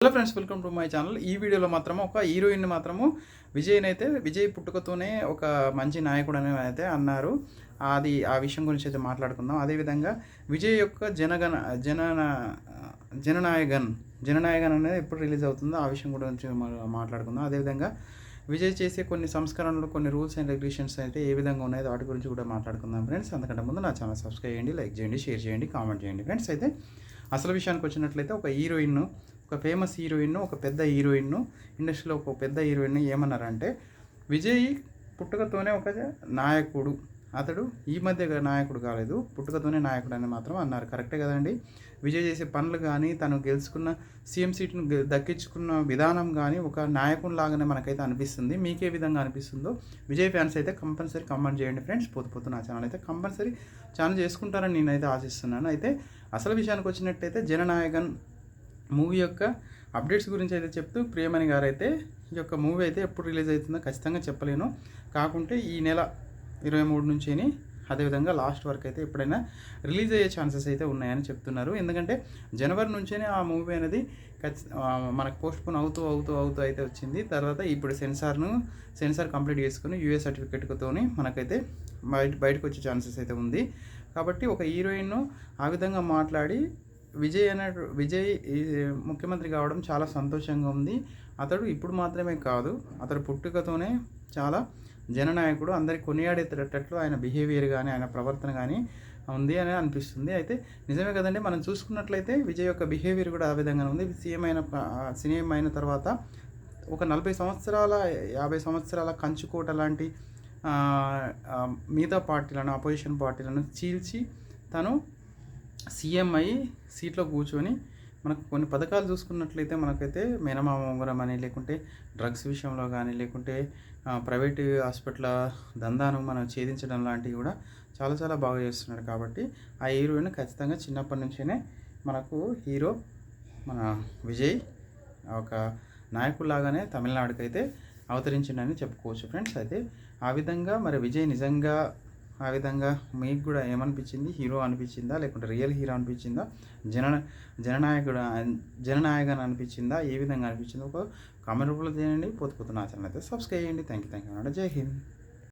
Hello friends, welcome to my channel. ఈ వీడియోలో మాత్రము ఒక హీరోయిన్ మాత్రము విజయ్ పుట్టుకతోనే ఒక మంచి నాయకుడు అని అయితే అన్నారు. ఆ విషయం గురించి అయితే మాట్లాడుకుందాం. అదేవిధంగా విజయ్ యొక్క జననాయగన్ అనేది ఎప్పుడు రిలీజ్ అవుతుందో ఆ విషయం గురించి మాట్లాడుకుందాం. అదేవిధంగా విజయ్ చేసే కొన్ని సంస్కరణలు, కొన్ని రూల్స్ అండ్ రెగ్యులేషన్స్ అయితే ఏ విధంగా ఉన్నాయో వాటి గురించి కూడా మాట్లాడుకుందాం ఫ్రెండ్స్. అంతకంటే ముందు నా ఛానల్ సబ్స్క్రైబ్ చేయండి, లైక్ చేయండి, షేర్ చేయండి, కామెంట్ చేయండి ఫ్రెండ్స్. అయితే అసలు విషయానికి వచ్చినట్లయితే ఒక ఫేమస్ హీరోయిన్, ఒక పెద్ద హీరోయిన్, ఇండస్ట్రీలో ఒక పెద్ద హీరోయిన్ ఏమన్నారంటే విజయ్ పుట్టుకతోనే ఒక నాయకుడు, అతడు ఈ మధ్య నాయకుడు కాలేదు, పుట్టుకతోనే నాయకుడు అని మాత్రం అన్నారు. కరెక్టే కదండి. విజయ్ చేసే పనులు కానీ, తను గెలుచుకున్న సీఎం సీట్ను దక్కించుకున్న విధానం కానీ ఒక నాయకుని లాగానే మనకైతే అనిపిస్తుంది. మీకే విధంగా అనిపిస్తుందో విజయ్ ఫ్యాన్స్ అయితే కంపల్సరీ కమెంట్ చేయండి ఫ్రెండ్స్. పోతు నా ఛానల్ అయితే కంపల్సరీ ఛానల్ చేసుకుంటారని నేనైతే ఆశిస్తున్నాను. అయితే అసలు విషయానికి వచ్చినట్టయితే జననాయగన్ మూవీ యొక్క అప్డేట్స్ గురించి అయితే చెప్తూ ప్రియమణి గారు అయితే ఈ యొక్క మూవీ అయితే ఎప్పుడు రిలీజ్ అవుతుందో ఖచ్చితంగా చెప్పలేను. కాకుంటే ఈ నెల 23 నుంచి, అదేవిధంగా లాస్ట్ వరకు అయితే ఎప్పుడైనా రిలీజ్ అయ్యే ఛాన్సెస్ అయితే ఉన్నాయని చెప్తున్నారు. ఎందుకంటే జనవరి నుంచే ఆ మూవీ అనేది మనకు పోస్ట్పోన్ అవుతూ అయితే వచ్చింది. తర్వాత ఇప్పుడు సెన్సార్ కంప్లీట్ చేసుకుని యూఏ సర్టిఫికేట్తో మనకైతే బయటకు వచ్చే ఛాన్సెస్ అయితే ఉంది. కాబట్టి ఒక హీరోయిన్ ఆ విధంగా మాట్లాడి విజయ్ ముఖ్యమంత్రి కావడం చాలా సంతోషంగా ఉంది. అతడు ఇప్పుడు మాత్రమే కాదు, అతడు పుట్టుకతోనే చాలా జననాయకుడు, అందరికి కొనియాడేటట్లు ఆయన బిహేవియర్ కానీ, ఆయన ప్రవర్తన కానీ ఉంది అని అనిపిస్తుంది. అయితే నిజమే కదండి. మనం చూసుకున్నట్లయితే విజయ్ యొక్క బిహేవియర్ కూడా ఆ విధంగా ఉంది. సీఎం అయిన తర్వాత ఒక 40 సంవత్సరాల 50 సంవత్సరాల కంచుకోట లాంటి మిగతా పార్టీలను, అపోజిషన్ పార్టీలను చీల్చి తను సీఎం అయ్యి సీట్లో కూర్చొని మనకు కొన్ని పథకాలు చూసుకున్నట్లయితే మనకైతే మేనమామ ఉంగరం అని, లేకుంటే డ్రగ్స్ విషయంలో కానీ, లేకుంటే ప్రైవేటు హాస్పిటల్ దందాను మనం ఛేదించడం లాంటివి కూడా చాలా చాలా బాగా చేస్తున్నాడు. కాబట్టి ఆ హీరోయిన్ ఖచ్చితంగా చిన్నప్పటి నుంచే మనకు హీరో మన విజయ్ ఒక నాయకుడిలాగానే తమిళనాడుకైతే అవతరించిండని చెప్పుకోవచ్చు ఫ్రెండ్స్. అయితే ఆ విధంగా మరి విజయ్ నిజంగా ఆ విధంగా మీకు కూడా ఏమనిపించింది? హీరో అనిపించిందా, లేకుంటే రియల్ హీరో అనిపించిందా, జననాయకన్ అనిపించిందా, ఏ విధంగా అనిపించిందో ఒక కామెంట్ రూపంలో చేయండి. పోతు నా ఛానల్ అయితే సబ్స్క్రైబ్ చేయండి. Thank you. జై హింద్.